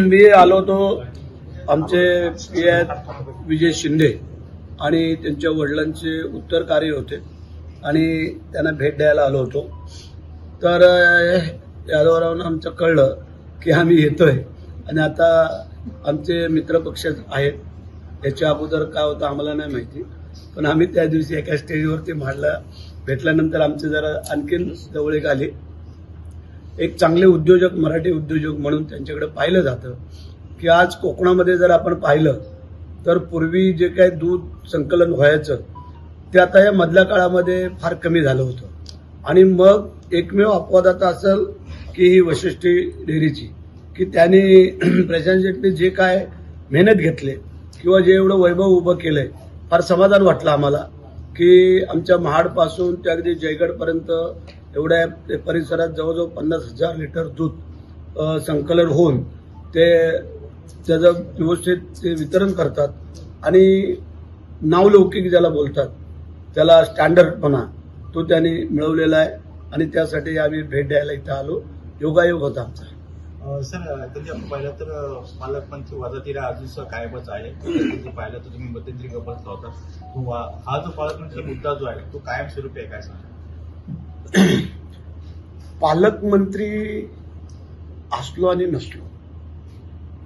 मी आलो होतो आमचे पी विजय शिंदे आणि त्यांच्या वडिलांचे उत्तर कार्य होते आणि त्यांना भेट द्यायला आलो होतो। तर यादवरावांना आमचं कळलं की आम्ही येतोय आणि आता आमचे मित्रपक्ष आहेत। याच्या अगोदर काय होतं आम्हाला नाही माहिती, पण आम्ही त्या दिवशी एका स्टेजवरती भेटल्यानंतर आमचे जरा आणखीन जवळीक आली। एक चांगले उद्योजक, मराठी उद्योजक म्हणून त्यांच्याकडे पाहिलं जातं की आज कोकणामध्ये जर आपण पाहिलं तर पूर्वी जे काही दूध संकलन व्हायचं ते आता या मधल्या काळामध्ये फार कमी झालं होतं। आणि मग एकमेव अपवाद आता असेल की ही वशिष्ठी डेअरीची, की त्यांनी प्रशांत शेट्टी जे काय मेहनत घेतली किंवा जे एवढं वैभव उभं केलंय, फार समाधान वाटलं आम्हाला की आमच्या महाडपासून ते अगदी जयगडपर्यंत एवढ्या परिसरात जवळजवळ 50,000 लिटर दूध संकलन होऊन ते त्याचं व्यवस्थित ते वितरण करतात आणि नावलौकिक ज्याला बोलतात त्याला स्टँडर्डपणा तो त्यांनी मिळवलेला आहे आणि त्यासाठी आम्ही भेट द्यायला इथं आलो। योगायोग होता आमचा। सर, कधी पाहिलं तर पालकमंत्री वजातीला अजून कायमच आहे। पाहिलं तर तुम्ही मध्यंतरी गप्पा होता, हा जो पालकमंत्री मुद्दा जो आहे तो कायमस्वरूपी आहे, काय सांगा? पालकमंत्री असलो आणि नसलो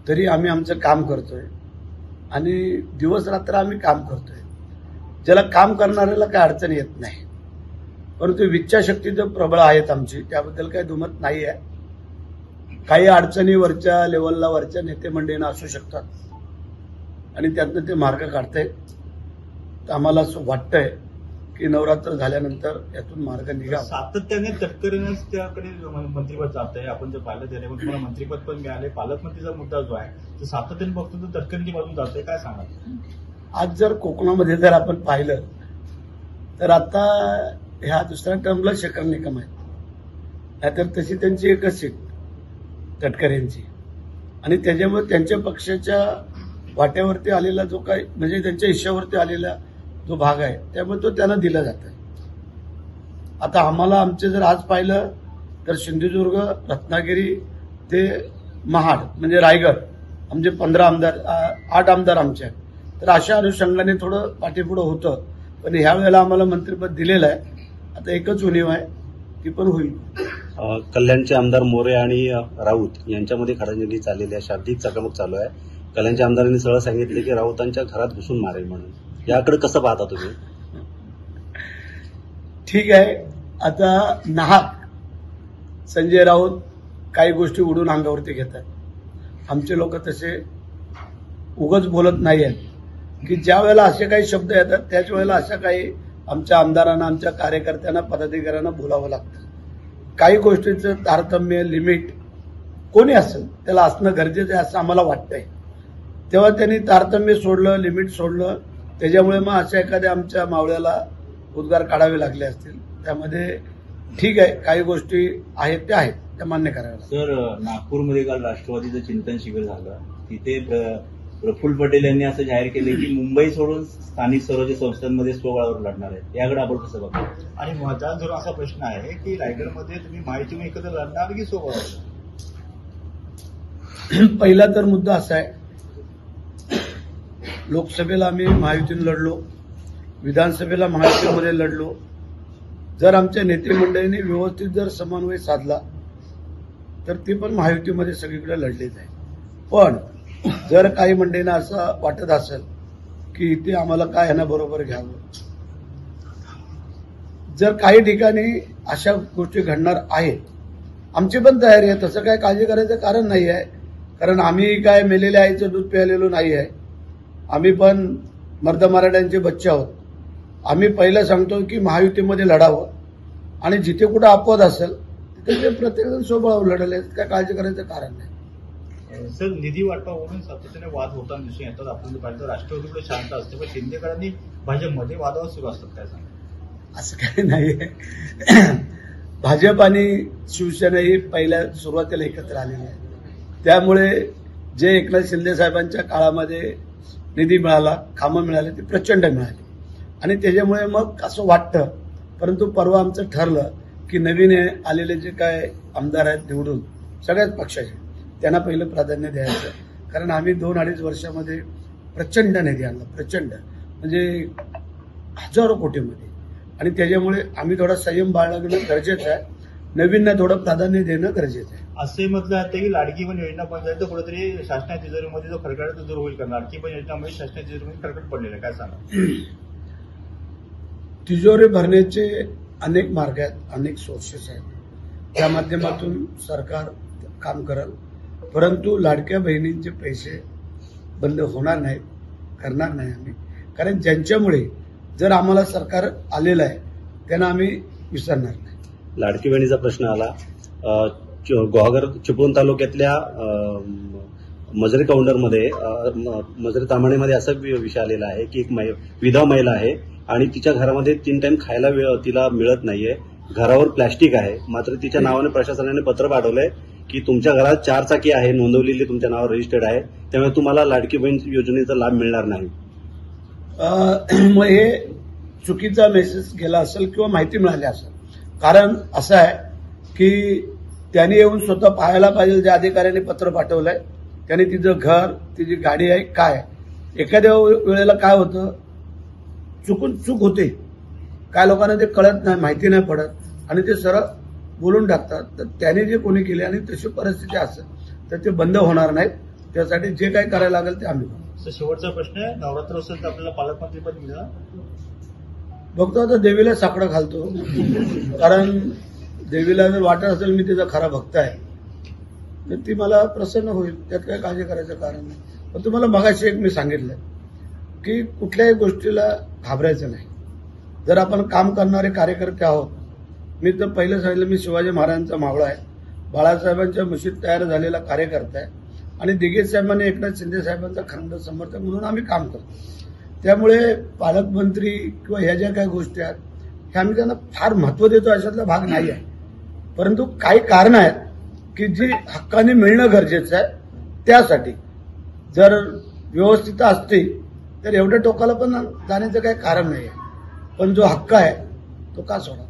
तरी आम्ही आमचं काम करतोय आणि दिवस रात्र आम्ही काम करतोय। ज्याला काम करणाऱ्याला काय अडचण येत नाही, परंतु इच्छाशक्ती जर प्रबळ आहेत आमची, त्याबद्दल काही दुमत नाही आहे। काही अडचणी वरच्या लेवलला वरच्या नेते मंडळींना असू शकतात आणि त्यातनं ते मार्ग काढतायत। तर आम्हाला असं वाटतंय की नवरात्र झाल्यानंतर यातून मार्ग निघा। सातत्याने तटकरीनेच त्याकडे मंत्रिपद जात आहे। आपण जर पाहिलं त्याने तुम्हाला मंत्रिपद पण मिळाले, पालकमंत्रीचा मुद्दा जो आहे तो सातत्याने बघतो तो तटकरीची बाजून जातोय, काय सांगा? आज जर कोकणामध्ये जर आपण पाहिलं तर आता ह्या दुसऱ्या टर्मला शेखर निकम आहेत, नाहीतर तशी त्यांची एकच सीट तटकरेंची, आणि त्याच्यामुळे त्यांच्या पक्षाच्या वाट्यावरती आलेला जो काही म्हणजे त्यांच्या हिश्श्यावरती आलेला जो भाग आहे त्यामुळे तो त्यांना दिला जात आहे। आता आम्हाला आमचे जर आज पाहिलं तर सिंधुदुर्ग, रत्नागिरी ते महाड म्हणजे रायगड आमचे 15 आमदार, 8 आमदार आमचे आहेत। तर अशा अनुषंगाने थोडं पाठीपुढं होतं, पण ह्या वेळेला आम्हाला मंत्रिपद दिलेलं आहे। आता एकच उणीव आहे, ती पण होईल। कल्याणचे आमदार मोरे आणि राऊत यांच्यामध्ये खडाजंगी चाललेली आहे, शाब्दिक चकमक चालू आहे। कल्याणच्या आमदारांनी सरळ सांगितले की राऊतांच्या घरात घुसून मारेल म्हणून, याकडे कसं पाहता तुम्ही? ठीक आहे, आता नाहक संजय राऊत काही गोष्टी उडून अंगावरती घेतात। आमचे लोक तसे उगाच बोलत नाही आहेत की ज्या वेळेला असे काही शब्द येतात त्याच वेळेला अशा काही आमच्या आमदारांना, आमच्या कार्यकर्त्यांना, पदाधिकाऱ्यांना बोलावं लागतं। काही गोष्टीचं तारतम्य, लिमिट कोणी असेल त्याला असणं गरजेचं आहे असं आम्हाला वाटतंय। तेव्हा त्यांनी तारतम्य सोडलं, लिमिट सोडलं, त्याच्यामुळे मग अशा एखाद्या आमच्या मावळ्याला उद्गार काढावे लागले असतील। त्यामध्ये ठीक आहे, काही गोष्टी आहेत त्या आहेत, त्या मान्य कराव्या लागतात। सर, नागपूरमध्ये काल राष्ट्रवादीचं चिंतन शिबिर झालं, तिथे प्रफुल्ल पटेल यांनी असं जाहीर केले की मुंबई सोडून स्थानिक स्वराज्य संस्थांमध्ये स्वबळावर लढणार आहेत। याकडे आपण कसं बघतो? आणि माझा जर असा प्रश्न आहे की रायगडमध्ये तुम्ही माहिती एकत्र लढणार की स्वबळावर? पहिला तर मुद्दा असा आहे, लोकसभेला आम्ही महायुतीने लढलो, विधानसभेला महायुतीमध्ये लढलो। जर आमच्या नेते मंडळींनी व्यवस्थित जर समन्वय साधला तर ती पण महायुतीमध्ये सगळीकडे लढलीच आहे। पण जर काही मंडळींना असं वाटत असेल की इथे आम्हाला काय यांना बरोबर घ्यावं, जर काही ठिकाणी अशा गोष्टी घडणार आहेत, आमची पण तयारी आहे, तसं काय काळजी करायचं कारण नाही आहे। कारण आम्ही काय मेलेल्या आईचं दूध प्यायलेलो नाही आहे, आम्ही पण मर्द मराठ्यांचे बच्चे आहोत। आम्ही पहिलं सांगतो की महायुतीमध्ये लढावं आणि जिथे कुठं अपवाद असेल तिथे ते प्रत्येकजण स्वबळावर लढले, काय काळजी करायचं कारण नाही। सर, निधी वाटपावरून सातत्याने वाद होताना दिसून येतात। आपण पाहिलं राष्ट्रवादीकडे शांत असते, पण शिंदेकरांनी भाजपमध्ये वादावर सुरू असतात, काय सांगा? असं काही नाहीये। भाजप आणि शिवसेना ही पहिल्या सुरुवातीला एकत्र आलेली आहे, त्यामुळे जे एकनाथ शिंदे साहेबांच्या काळामध्ये निधी मिळाला, कामं मिळाली, ती प्रचंड मिळाली आणि त्याच्यामुळे मग असं वाटतं। परंतु परवा आमचं ठरलं की नवीन आलेले जे काय आमदार आहेत निवडून सगळ्याच पक्षाचे, त्यांना पहिलं प्राधान्य द्यायचं. कारण आम्ही 2-2.5 वर्षामध्ये प्रचंड निधी आणला, प्रचंड म्हणजे हजारो कोटीमध्ये, आणि त्याच्यामुळे आम्ही थोडा संयम बाळगणं गरजेचं आहे. नवीनना थोडं प्राधान्य देणं गरजेचं आहे. असे म्हटलं जातं की लाडकी बहीण योजना बंद झाली तर कुठेतरी शासनाच्या तिजोरीमध्ये जो खडखड दूर होईल का? लाडकी बहीण योजनामध्ये शासनाच्या तिजोरीमध्ये खडखड पडलेलं आहे, काय सांगा? तिजोरी भरण्याचे अनेक मार्ग आहेत, अनेक सोर्सेस आहेत. त्या माध्यमातून सरकार काम करेल, परंतु लाडक्या बहिणींचे पैसे बंद होणार नाहीत, करणार नाही आम्ही. कारण ज्यांच्यामुळे जर आम्हाला सरकार आलेलं आहे त्यांना आम्ही विसरणार नाही. लाडकी बहिणीचा प्रश्न आला. गुहागर चिपळूण तालुक्यातल्या मजरे काउंटरमध्ये मजरे तामाणेमध्ये असा विषय आलेला आहे की एक विधवा महिला आहे आणि तिच्या घरामध्ये 3 टाइम खायला तिला मिळत नाहीये. घरावर प्लॅस्टिक आहे, मात्र तिच्या नावाने प्रशासनाने पत्र पाठवलंय की तुमच्या घरात 4 चाकी आहे, नोंदवलेली तुमच्या नावावर रजिस्टर्ड आहे, त्यामुळे तुम्हाला लाडकी बहीण योजनेचा लाभ मिळणार नाही. मग हे चुकीचा मेसेज गेला असेल किंवा माहिती मिळाली असेल. कारण असं आहे की त्यांनी येऊन स्वतः पाहायला पाहिजे. ज्या अधिकाऱ्यांनी पत्र पाठवलंय त्यांनी तिचं घर, तिची गाडी आहे काय, एखाद्या वेळेला काय होतं, चूक होते. काय लोकांना ते कळत नाही, माहिती नाही पडत, आणि ते सरळ बोलून टाकतात. तर त्याने जे कोणी केले आणि तशी परिस्थिती असेल तर ते बंद होणार नाहीत. त्यासाठी जे काही करायला लागेल ते आम्ही करू. शेवटचा प्रश्न आहे, नवरात्र असेल तर आपल्याला पालकमंत्रीपद मिळालं? बघतो आता देवीला साकडं घालतो. कारण देवीला जर वाटत असेल मी तिचा खरा भक्त आहे तर ती मला प्रसन्न होईल, त्यात काही काळजी करायचं कारण नाही. पण तुम्हाला मगाशी एक मी सांगितलं की कुठल्याही गोष्टीला घाबरायचं नाही. जर आपण काम करणारे कार्यकर्ते आहोत, मी तर पहिलं सांगितलं मी शिवाजी महाराजांचा मावळा आहे, बाळासाहेबांच्या मुशीत तयार झालेला कार्यकर्ता आहे, आणि दिघे साहेबांनी एकनाथ शिंदे साहेबांचा खंड समर्थक म्हणून आम्ही काम करतो. त्यामुळे पालकमंत्री किंवा ह्या ज्या काही गोष्टी आहेत ह्या आम्ही त्यांना फार महत्व देतो अशातला भाग नाही आहे. परंतु काही कारण आहेत की जी हक्काने मिळणं गरजेचं आहे. त्यासाठी जर व्यवस्थित असते तर एवढ्या टोकाला पण जाण्याचं काही कारण नाही आहे. पण जो हक्क आहे तो का सोडा.